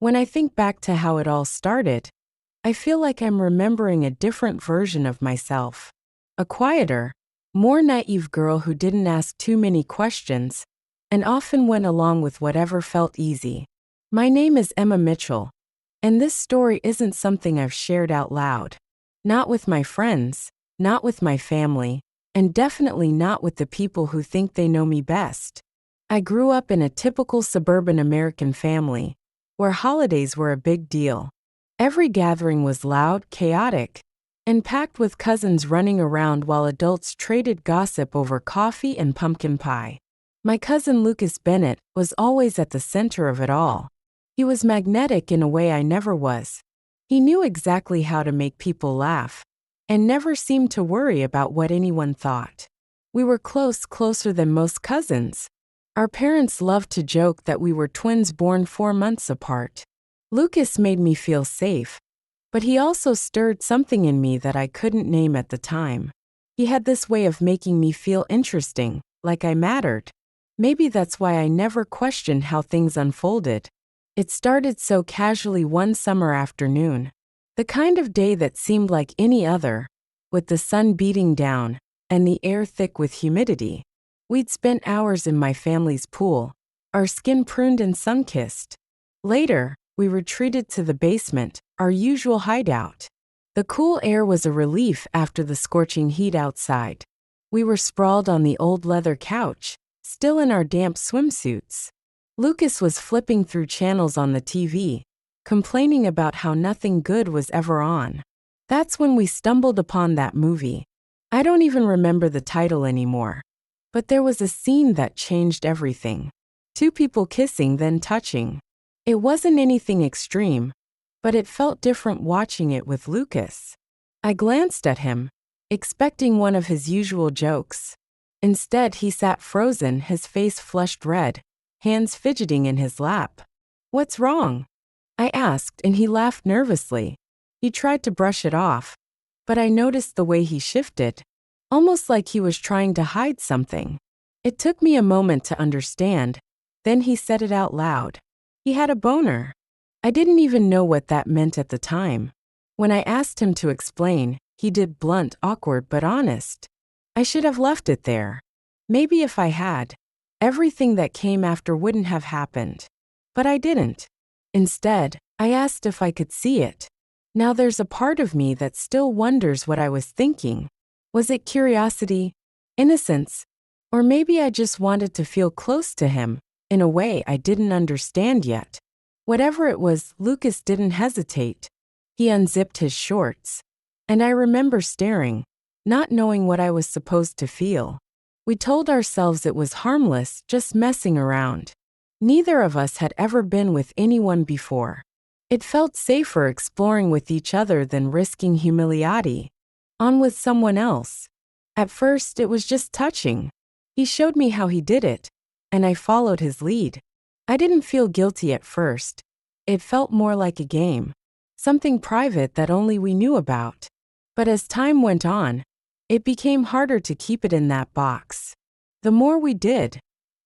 When I think back to how it all started, I feel like I'm remembering a different version of myself. A quieter, more naive girl who didn't ask too many questions and often went along with whatever felt easy. My name is Emma Mitchell, and this story isn't something I've shared out loud. Not with my friends, not with my family, and definitely not with the people who think they know me best. I grew up in a typical suburban American family, where holidays were a big deal. Every gathering was loud, chaotic, and packed with cousins running around while adults traded gossip over coffee and pumpkin pie. My cousin Lucas Bennett was always at the center of it all. He was magnetic in a way I never was. He knew exactly how to make people laugh, and never seemed to worry about what anyone thought. We were closer than most cousins. Our parents loved to joke that we were twins born 4 months apart. Lucas made me feel safe, but he also stirred something in me that I couldn't name at the time. He had this way of making me feel interesting, like I mattered. Maybe that's why I never questioned how things unfolded. It started so casually one summer afternoon, the kind of day that seemed like any other, with the sun beating down and the air thick with humidity. We'd spent hours in my family's pool, our skin pruned and sun-kissed. Later, we retreated to the basement, our usual hideout. The cool air was a relief after the scorching heat outside. We were sprawled on the old leather couch, still in our damp swimsuits. Lucas was flipping through channels on the TV, complaining about how nothing good was ever on. That's when we stumbled upon that movie. I don't even remember the title anymore. But there was a scene that changed everything. 2 people kissing, then touching. It wasn't anything extreme, but it felt different watching it with Lucas. I glanced at him, expecting one of his usual jokes. Instead, he sat frozen, his face flushed red, hands fidgeting in his lap. "What's wrong?" I asked, and he laughed nervously. He tried to brush it off, but I noticed the way he shifted, almost like he was trying to hide something. It took me a moment to understand. Then he said it out loud. He had a boner. I didn't even know what that meant at the time. When I asked him to explain, he did blunt, awkward, but honest. I should have left it there. Maybe if I had, everything that came after wouldn't have happened. But I didn't. Instead, I asked if I could see it. Now there's a part of me that still wonders what I was thinking. Was it curiosity, innocence, or maybe I just wanted to feel close to him in a way I didn't understand yet? Whatever it was, Lucas didn't hesitate. He unzipped his shorts, and I remember staring, not knowing what I was supposed to feel. We told ourselves it was harmless, just messing around. Neither of us had ever been with anyone before. It felt safer exploring with each other than risking humiliation on with someone else. At first, it was just touching. He showed me how he did it, and I followed his lead. I didn't feel guilty at first. It felt more like a game, something private that only we knew about. But as time went on, it became harder to keep it in that box. The more we did,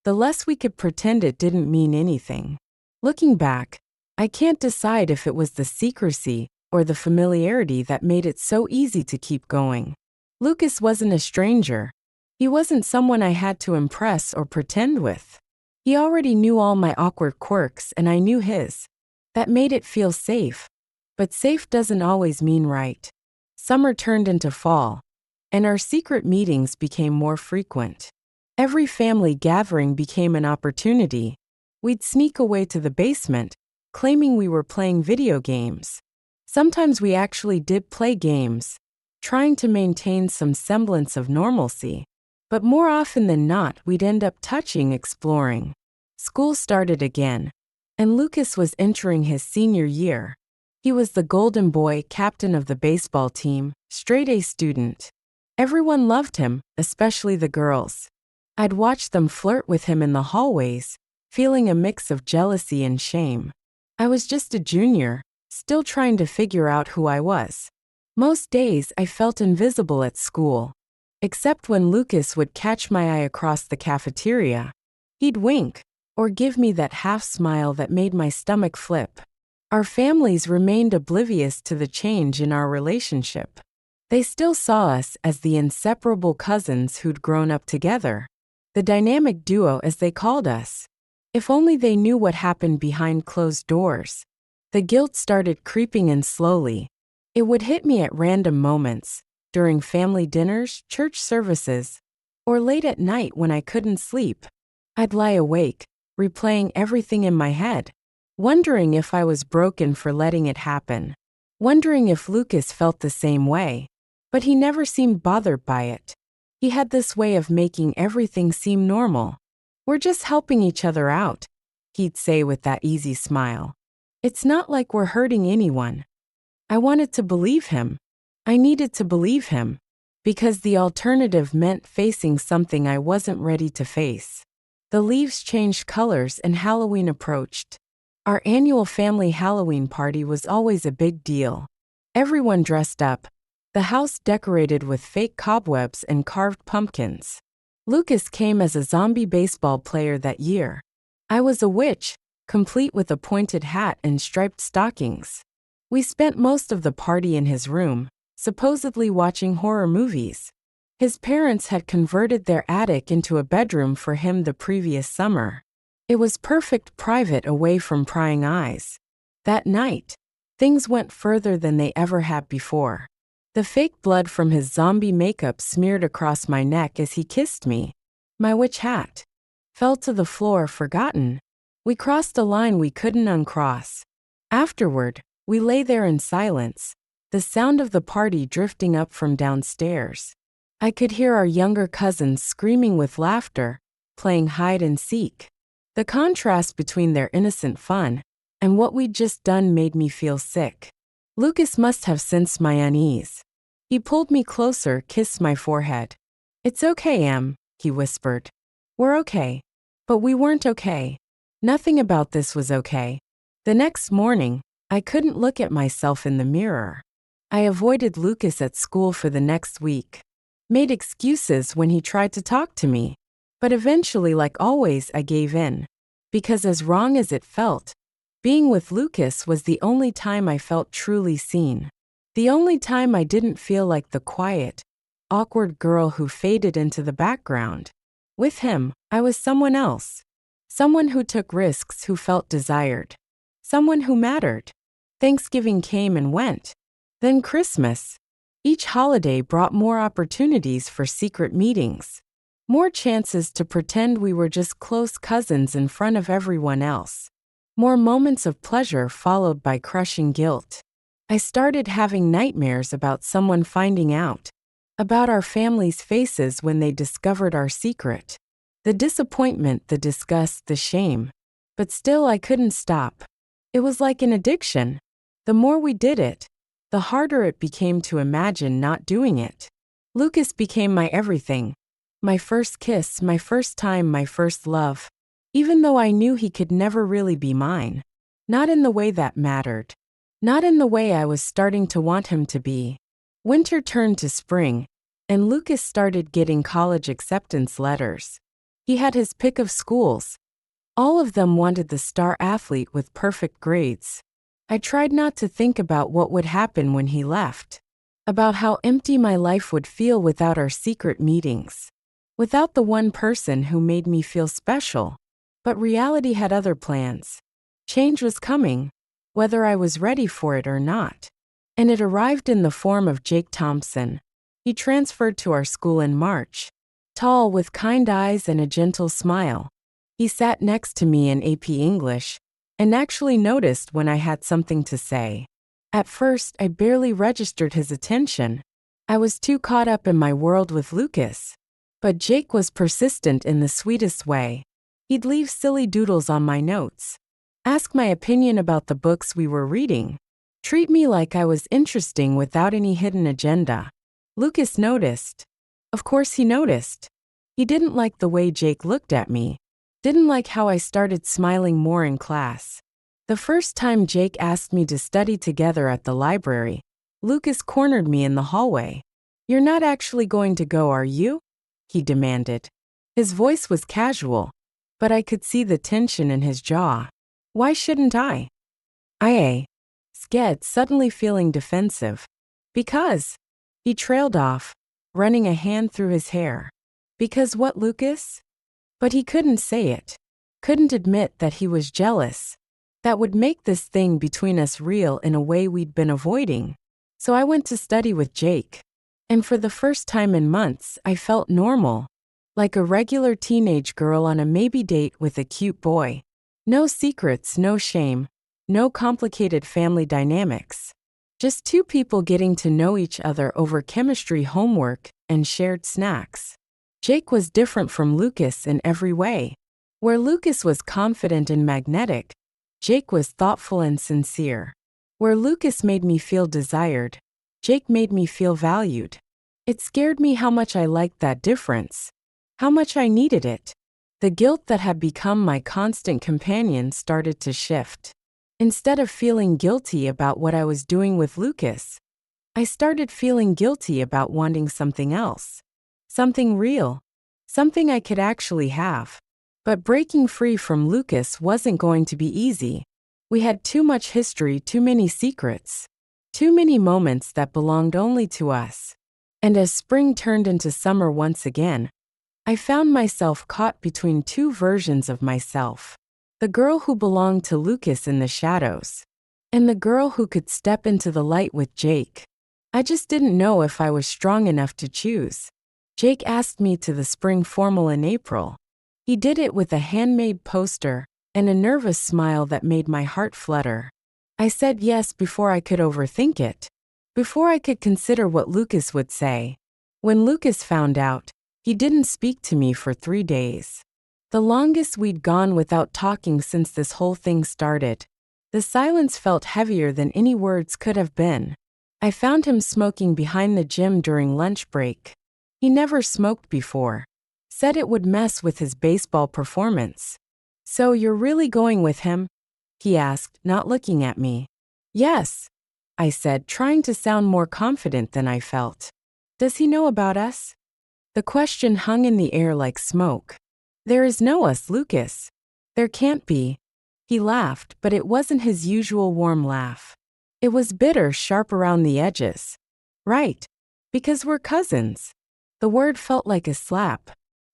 the less we could pretend it didn't mean anything. Looking back, I can't decide if it was the secrecy or the familiarity that made it so easy to keep going. Lucas wasn't a stranger. He wasn't someone I had to impress or pretend with. He already knew all my awkward quirks, and I knew his. That made it feel safe. But safe doesn't always mean right. Summer turned into fall, and our secret meetings became more frequent. Every family gathering became an opportunity. We'd sneak away to the basement, claiming we were playing video games. Sometimes we actually did play games, trying to maintain some semblance of normalcy. But more often than not, we'd end up touching, exploring. School started again, and Lucas was entering his senior year. He was the golden boy, captain of the baseball team, straight-A student. Everyone loved him, especially the girls. I'd watch them flirt with him in the hallways, feeling a mix of jealousy and shame. I was just a junior, still trying to figure out who I was. Most days I felt invisible at school, except when Lucas would catch my eye across the cafeteria. He'd wink, or give me that half smile that made my stomach flip. Our families remained oblivious to the change in our relationship. They still saw us as the inseparable cousins who'd grown up together. The dynamic duo, as they called us. If only they knew what happened behind closed doors. The guilt started creeping in slowly. It would hit me at random moments, during family dinners, church services, or late at night when I couldn't sleep. I'd lie awake, replaying everything in my head, wondering if I was broken for letting it happen, wondering if Lucas felt the same way. But he never seemed bothered by it. He had this way of making everything seem normal. "We're just helping each other out," he'd say with that easy smile. "It's not like we're hurting anyone." I wanted to believe him. I needed to believe him, because the alternative meant facing something I wasn't ready to face. The leaves changed colors and Halloween approached. Our annual family Halloween party was always a big deal. Everyone dressed up, the house decorated with fake cobwebs and carved pumpkins. Lucas came as a zombie baseball player that year. I was a witch, complete with a pointed hat and striped stockings. We spent most of the party in his room, supposedly watching horror movies. His parents had converted their attic into a bedroom for him the previous summer. It was perfect, private, away from prying eyes. That night, things went further than they ever had before. The fake blood from his zombie makeup smeared across my neck as he kissed me. My witch hat fell to the floor, forgotten. We crossed a line we couldn't uncross. Afterward, we lay there in silence, the sound of the party drifting up from downstairs. I could hear our younger cousins screaming with laughter, playing hide and seek. The contrast between their innocent fun and what we'd just done made me feel sick. Lucas must have sensed my unease. He pulled me closer, kissed my forehead. "It's okay, Em," he whispered. "We're okay." But we weren't okay. Nothing about this was okay. The next morning, I couldn't look at myself in the mirror. I avoided Lucas at school for the next week. Made excuses when he tried to talk to me. But eventually, like always, I gave in. Because as wrong as it felt, being with Lucas was the only time I felt truly seen. The only time I didn't feel like the quiet, awkward girl who faded into the background. With him, I was someone else. Someone who took risks, who felt desired. Someone who mattered. Thanksgiving came and went. Then Christmas. Each holiday brought more opportunities for secret meetings. More chances to pretend we were just close cousins in front of everyone else. More moments of pleasure followed by crushing guilt. I started having nightmares about someone finding out. About our family's faces when they discovered our secret. The disappointment, the disgust, the shame. But still I couldn't stop. It was like an addiction. The more we did it, the harder it became to imagine not doing it. Lucas became my everything. My first kiss, my first time, my first love. Even though I knew he could never really be mine. Not in the way that mattered. Not in the way I was starting to want him to be. Winter turned to spring, and Lucas started getting college acceptance letters. He had his pick of schools. All of them wanted the star athlete with perfect grades. I tried not to think about what would happen when he left. About how empty my life would feel without our secret meetings. Without the one person who made me feel special. But reality had other plans. Change was coming, whether I was ready for it or not. And it arrived in the form of Jake Thompson. He transferred to our school in March. Tall, with kind eyes and a gentle smile. He sat next to me in AP English, and actually noticed when I had something to say. At first, I barely registered his attention. I was too caught up in my world with Lucas. But Jake was persistent in the sweetest way. He'd leave silly doodles on my notes. Ask my opinion about the books we were reading. Treat me like I was interesting without any hidden agenda. Lucas noticed. Of course he noticed. He didn't like the way Jake looked at me. Didn't like how I started smiling more in class. The first time Jake asked me to study together at the library, Lucas cornered me in the hallway. "You're not actually going to go, are you?" he demanded. His voice was casual, but I could see the tension in his jaw. Why shouldn't I? scared, suddenly feeling defensive. Because he trailed off, running a hand through his hair. Because what, Lucas? But he couldn't say it. Couldn't admit that he was jealous. That would make this thing between us real in a way we'd been avoiding. So I went to study with Jake. And for the first time in months, I felt normal. Like a regular teenage girl on a maybe date with a cute boy. No secrets, no shame, no complicated family dynamics. Just two people getting to know each other over chemistry homework and shared snacks. Jake was different from Lucas in every way. Where Lucas was confident and magnetic, Jake was thoughtful and sincere. Where Lucas made me feel desired, Jake made me feel valued. It scared me how much I liked that difference. How much I needed it. The guilt that had become my constant companion started to shift. Instead of feeling guilty about what I was doing with Lucas, I started feeling guilty about wanting something else. Something real. Something I could actually have. But breaking free from Lucas wasn't going to be easy. We had too much history, too many secrets. Too many moments that belonged only to us. And as spring turned into summer once again, I found myself caught between two versions of myself. The girl who belonged to Lucas in the shadows. And the girl who could step into the light with Jake. I just didn't know if I was strong enough to choose. Jake asked me to the spring formal in April. He did it with a handmade poster and a nervous smile that made my heart flutter. I said yes before I could overthink it. Before I could consider what Lucas would say. When Lucas found out, he didn't speak to me for 3 days. The longest we'd gone without talking since this whole thing started. The silence felt heavier than any words could have been. I found him smoking behind the gym during lunch break. He never smoked before. Said it would mess with his baseball performance. So you're really going with him? He asked, not looking at me. Yes, I said, trying to sound more confident than I felt. Does he know about us? The question hung in the air like smoke. There is no us, Lucas. There can't be. He laughed, but it wasn't his usual warm laugh. It was bitter, sharp around the edges. Right. Because we're cousins. The word felt like a slap.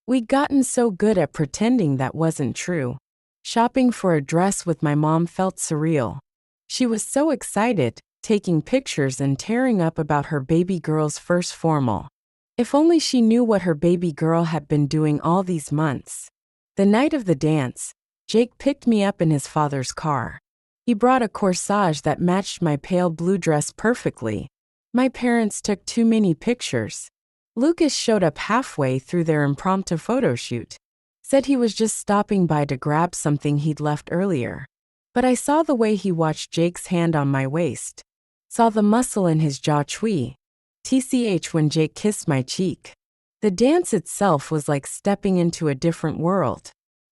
We'd gotten so good at pretending that wasn't true. Shopping for a dress with my mom felt surreal. She was so excited, taking pictures and tearing up about her baby girl's first formal. If only she knew what her baby girl had been doing all these months. The night of the dance, Jake picked me up in his father's car. He brought a corsage that matched my pale blue dress perfectly. My parents took too many pictures. Lucas showed up halfway through their impromptu photo shoot. Said he was just stopping by to grab something he'd left earlier. But I saw the way he watched Jake's hand on my waist. Saw the muscle in his jaw twitch. TCH when Jake kissed my cheek. The dance itself was like stepping into a different world.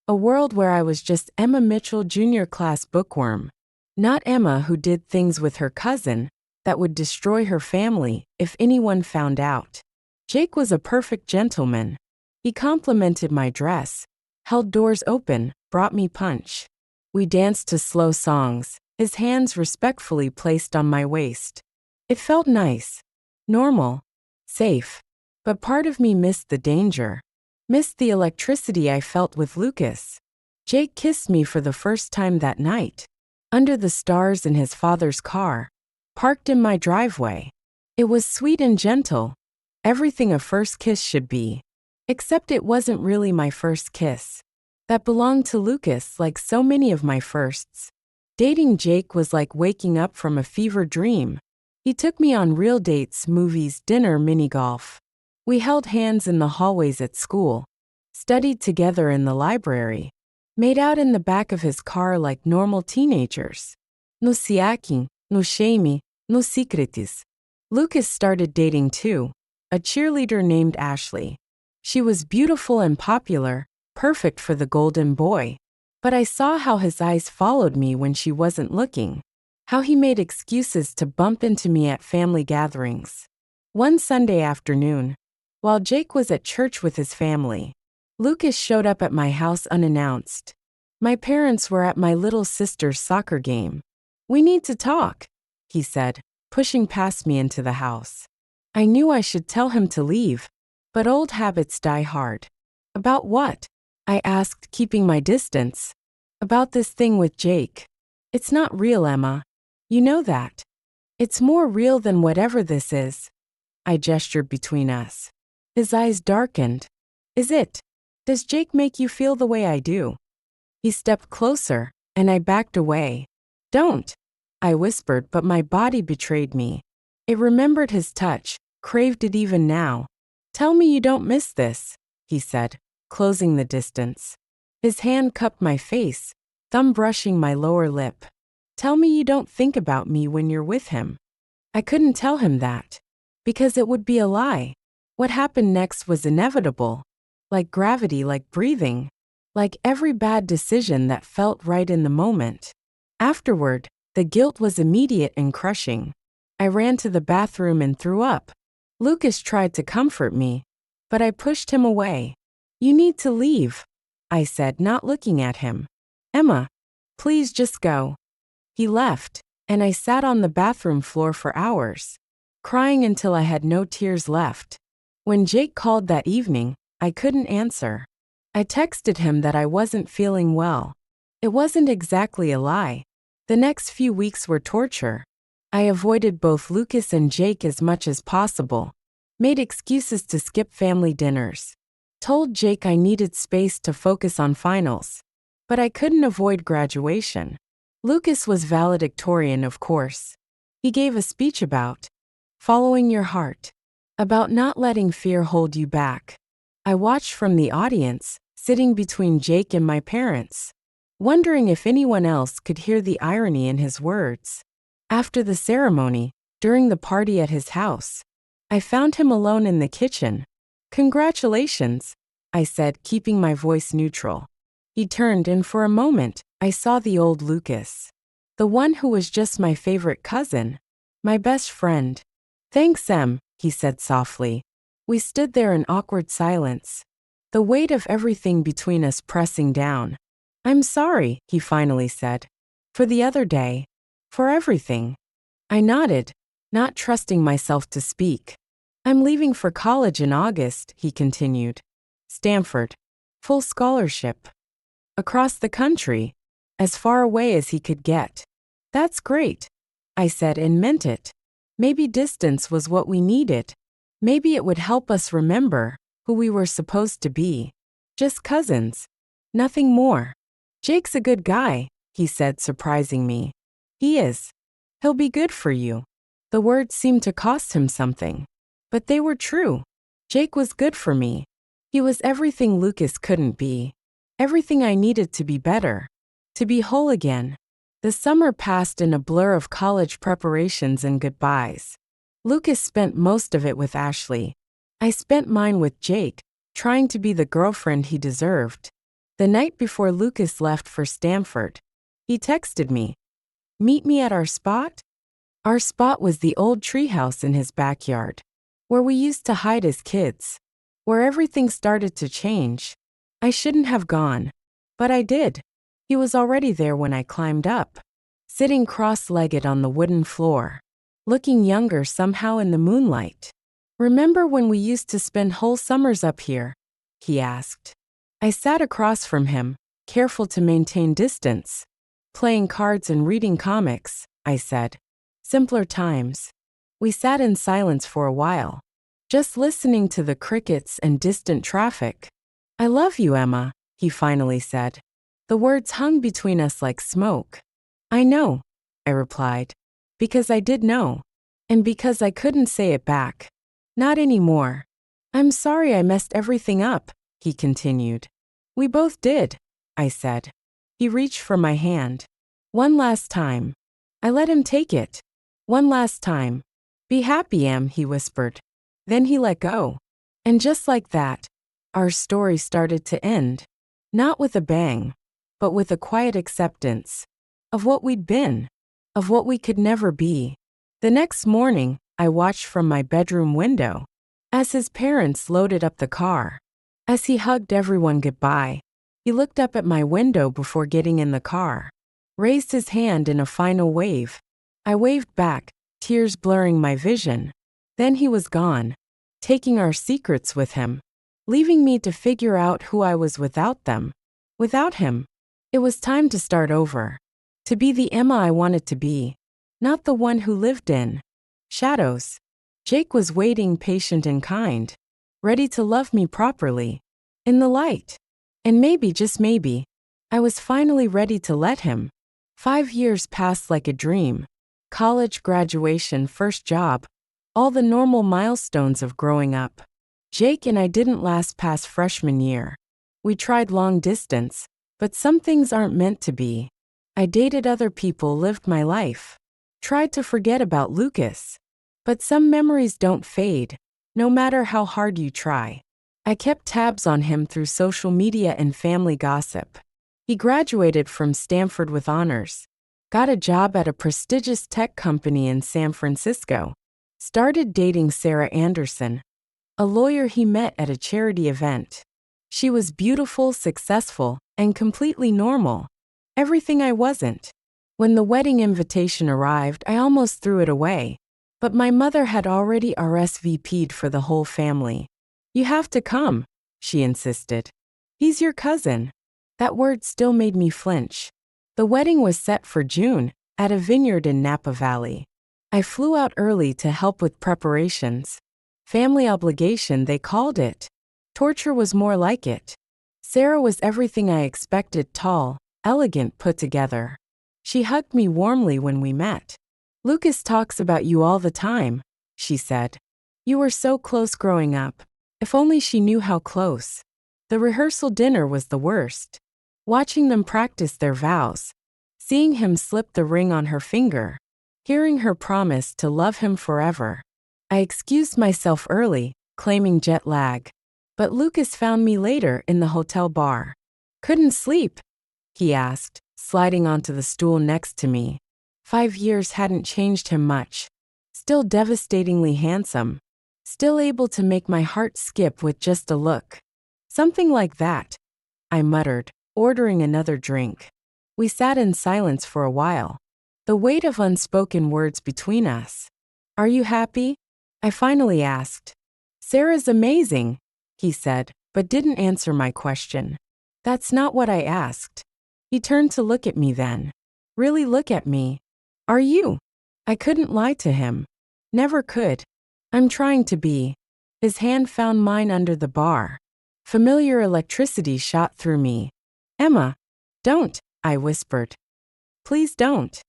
A world where I was just Emma Mitchell junior class bookworm. Not Emma who did things with her cousin that would destroy her family if anyone found out. Jake was a perfect gentleman. He complimented my dress, held doors open, brought me punch. We danced to slow songs, his hands respectfully placed on my waist. It felt nice. Normal. Safe. But part of me missed the danger. Missed the electricity I felt with Lucas. Jake kissed me for the first time that night. Under the stars in his father's car. Parked in my driveway. It was sweet and gentle. Everything a first kiss should be. Except it wasn't really my first kiss. That belonged to Lucas like so many of my firsts. Dating Jake was like waking up from a fever dream. He took me on real dates, movies, dinner, mini-golf. We held hands in the hallways at school. Studied together in the library. Made out in the back of his car like normal teenagers. No siaking, no shame, no secretis. Lucas started dating too. A cheerleader named Ashley. She was beautiful and popular, perfect for the golden boy. But I saw how his eyes followed me when she wasn't looking. How he made excuses to bump into me at family gatherings. One Sunday afternoon, while Jake was at church with his family, Lucas showed up at my house unannounced. My parents were at my little sister's soccer game. We need to talk, he said, pushing past me into the house. I knew I should tell him to leave, but old habits die hard. About what? I asked, keeping my distance. About this thing with Jake. It's not real, Emma. You know that. It's more real than whatever this is. I gestured between us. His eyes darkened. Is it? Does Jake make you feel the way I do? He stepped closer, and I backed away. Don't, I whispered, but my body betrayed me. It remembered his touch, craved it even now. Tell me you don't miss this, he said, closing the distance. His hand cupped my face, thumb brushing my lower lip. Tell me you don't think about me when you're with him. I couldn't tell him that, because it would be a lie. What happened next was inevitable, like gravity, like breathing, like every bad decision that felt right in the moment. Afterward, the guilt was immediate and crushing. I ran to the bathroom and threw up. Lucas tried to comfort me, but I pushed him away. You need to leave, I said, not looking at him. Emma, please just go. He left, and I sat on the bathroom floor for hours, crying until I had no tears left. When Jake called that evening, I couldn't answer. I texted him that I wasn't feeling well. It wasn't exactly a lie. The next few weeks were torture. I avoided both Lucas and Jake as much as possible, made excuses to skip family dinners, told Jake I needed space to focus on finals, but I couldn't avoid graduation. Lucas was valedictorian, of course. He gave a speech about following your heart, about not letting fear hold you back. I watched from the audience, sitting between Jake and my parents, wondering if anyone else could hear the irony in his words. After the ceremony, during the party at his house, I found him alone in the kitchen. Congratulations, I said, keeping my voice neutral. He turned, and for a moment, I saw the old Lucas. The one who was just my favorite cousin, my best friend. Thanks, Em, he said softly. We stood there in awkward silence, the weight of everything between us pressing down. I'm sorry, he finally said. For the other day. For everything. I nodded, not trusting myself to speak. I'm leaving for college in August, he continued. Stanford. Full scholarship. Across the country. As far away as he could get. That's great, I said, and meant it. Maybe distance was what we needed. Maybe it would help us remember who we were supposed to be. Just cousins. Nothing more. Jake's a good guy, he said, surprising me. He is. He'll be good for you. The words seemed to cost him something. But they were true. Jake was good for me. He was everything Lucas couldn't be. Everything I needed to be better. To be whole again. The summer passed in a blur of college preparations and goodbyes. Lucas spent most of it with Ashley. I spent mine with Jake, trying to be the girlfriend he deserved. The night before Lucas left for Stanford, he texted me. Meet me at our spot? Our spot was the old treehouse in his backyard, where we used to hide as kids, where everything started to change. I shouldn't have gone, but I did. He was already there when I climbed up, sitting cross-legged on the wooden floor, looking younger somehow in the moonlight. Remember when we used to spend whole summers up here? He asked. I sat across from him, careful to maintain distance. Playing cards and reading comics, I said. Simpler times. We sat in silence for a while, just listening to the crickets and distant traffic. I love you, Emma, he finally said. The words hung between us like smoke. I know, I replied, because I did know, and because I couldn't say it back. Not anymore. I'm sorry I messed everything up, he continued. We both did, I said. He reached for my hand. One last time. I let him take it. One last time. Be happy, Em, he whispered. Then he let go. And just like that, our story started to end. Not with a bang, but with a quiet acceptance of what we'd been, of what we could never be. The next morning, I watched from my bedroom window as his parents loaded up the car. As he hugged everyone goodbye, he looked up at my window before getting in the car, raised his hand in a final wave. I waved back, tears blurring my vision. Then he was gone, taking our secrets with him, leaving me to figure out who I was without them. Without him, it was time to start over. To be the Emma I wanted to be, not the one who lived in shadows. Jake was waiting, patient and kind, ready to love me properly, in the light. And maybe, just maybe, I was finally ready to let him. 5 years passed like a dream. College, graduation, first job, all the normal milestones of growing up. Jake and I didn't last past freshman year. We tried long distance, but some things aren't meant to be. I dated other people, lived my life. Tried to forget about Lucas. But some memories don't fade, no matter how hard you try. I kept tabs on him through social media and family gossip. He graduated from Stanford with honors. Got a job at a prestigious tech company in San Francisco. Started dating Sarah Anderson, a lawyer he met at a charity event. She was beautiful, successful, and completely normal. Everything I wasn't. When the wedding invitation arrived, I almost threw it away. But my mother had already RSVP'd for the whole family. You have to come, she insisted. He's your cousin. That word still made me flinch. The wedding was set for June, at a vineyard in Napa Valley. I flew out early to help with preparations. Family obligation, they called it. Torture was more like it. Sarah was everything I expected, tall, elegant, put together. She hugged me warmly when we met. Lucas talks about you all the time, she said. You were so close growing up. If only she knew how close. The rehearsal dinner was the worst. Watching them practice their vows. Seeing him slip the ring on her finger. Hearing her promise to love him forever. I excused myself early, claiming jet lag. But Lucas found me later in the hotel bar. Couldn't sleep? He asked, sliding onto the stool next to me. 5 years hadn't changed him much. Still devastatingly handsome. Still able to make my heart skip with just a look. Something like that, I muttered, ordering another drink. We sat in silence for a while. The weight of unspoken words between us. Are you happy? I finally asked. Sarah's amazing, he said, but didn't answer my question. That's not what I asked. He turned to look at me then. Really look at me. Are you? I couldn't lie to him. Never could. I'm trying to be. His hand found mine under the bar. Familiar electricity shot through me. Emma, don't, I whispered. Please don't.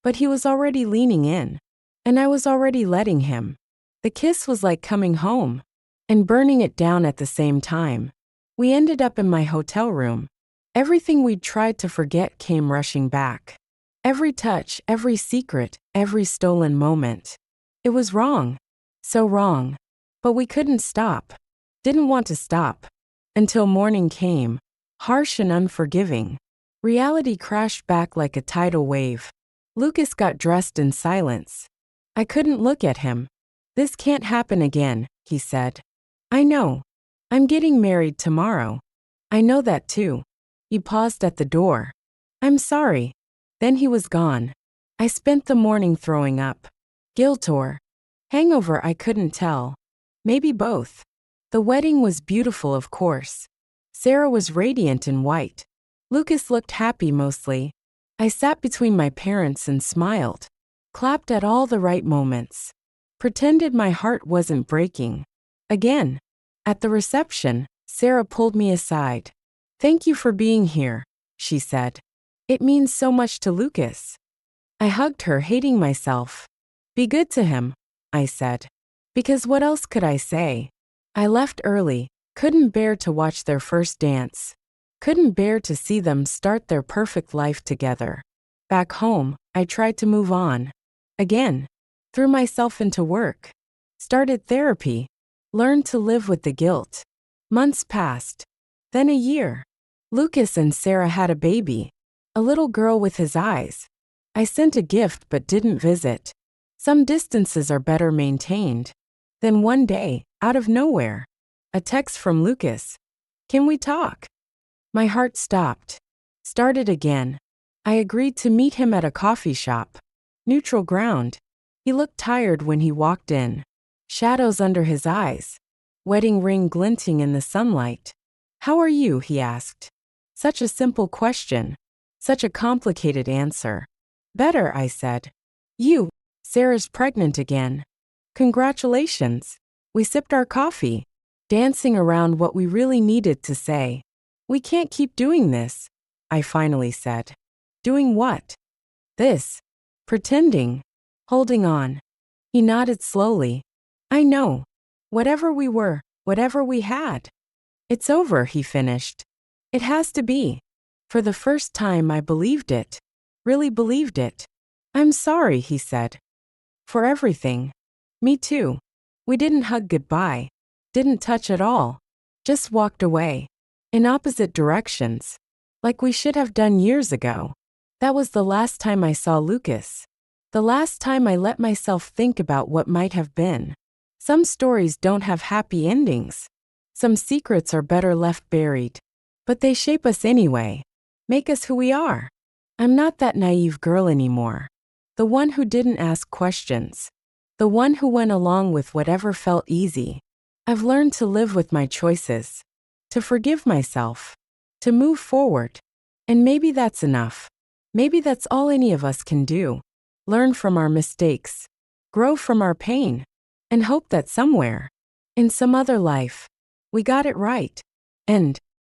But he was already leaning in. And I was already letting him. The kiss was like coming home. And burning it down at the same time. We ended up in my hotel room. Everything we'd tried to forget came rushing back. Every touch, every secret, every stolen moment. It was wrong. So wrong. But we couldn't stop. Didn't want to stop. Until morning came. Harsh and unforgiving. Reality crashed back like a tidal wave. Lucas got dressed in silence. I couldn't look at him. This can't happen again, he said. I know. I'm getting married tomorrow. I know that too. He paused at the door. I'm sorry. Then he was gone. I spent the morning throwing up. Guilt or hangover, I couldn't tell. Maybe both. The wedding was beautiful, of course. Sarah was radiant in white. Lucas looked happy mostly. I sat between my parents and smiled. Clapped at all the right moments. Pretended my heart wasn't breaking. Again. At the reception, Sarah pulled me aside. Thank you for being here, she said. It means so much to Lucas. I hugged her, hating myself. Be good to him, I said. Because what else could I say? I left early, couldn't bear to watch their first dance. Couldn't bear to see them start their perfect life together. Back home, I tried to move on. Again. Threw myself into work. Started therapy. Learned to live with the guilt. Months passed. Then a year. Lucas and Sarah had a baby. A little girl with his eyes. I sent a gift but didn't visit. Some distances are better maintained. Then one day, out of nowhere, a text from Lucas. Can we talk? My heart stopped. Started again. I agreed to meet him at a coffee shop. Neutral ground. He looked tired when he walked in. Shadows under his eyes. Wedding ring glinting in the sunlight. How are you? He asked. Such a simple question. Such a complicated answer. Better, I said. You? Sarah's pregnant again. Congratulations. We sipped our coffee, dancing around what we really needed to say. We can't keep doing this, I finally said. Doing what? This. Pretending. Holding on. He nodded slowly. I know. Whatever we were, whatever we had. It's over, he finished. It has to be. For the first time I believed it. Really believed it. I'm sorry, he said. For everything. Me too. We didn't hug goodbye. Didn't touch at all. Just walked away. In opposite directions. Like we should have done years ago. That was the last time I saw Lucas. The last time I let myself think about what might have been. Some stories don't have happy endings. Some secrets are better left buried. But they shape us anyway. Make us who we are. I'm not that naive girl anymore. The one who didn't ask questions. The one who went along with whatever felt easy. I've learned to live with my choices. To forgive myself. To move forward. And maybe that's enough. Maybe that's all any of us can do. Learn from our mistakes. Grow from our pain. And hope that somewhere, in some other life, we got it right. End.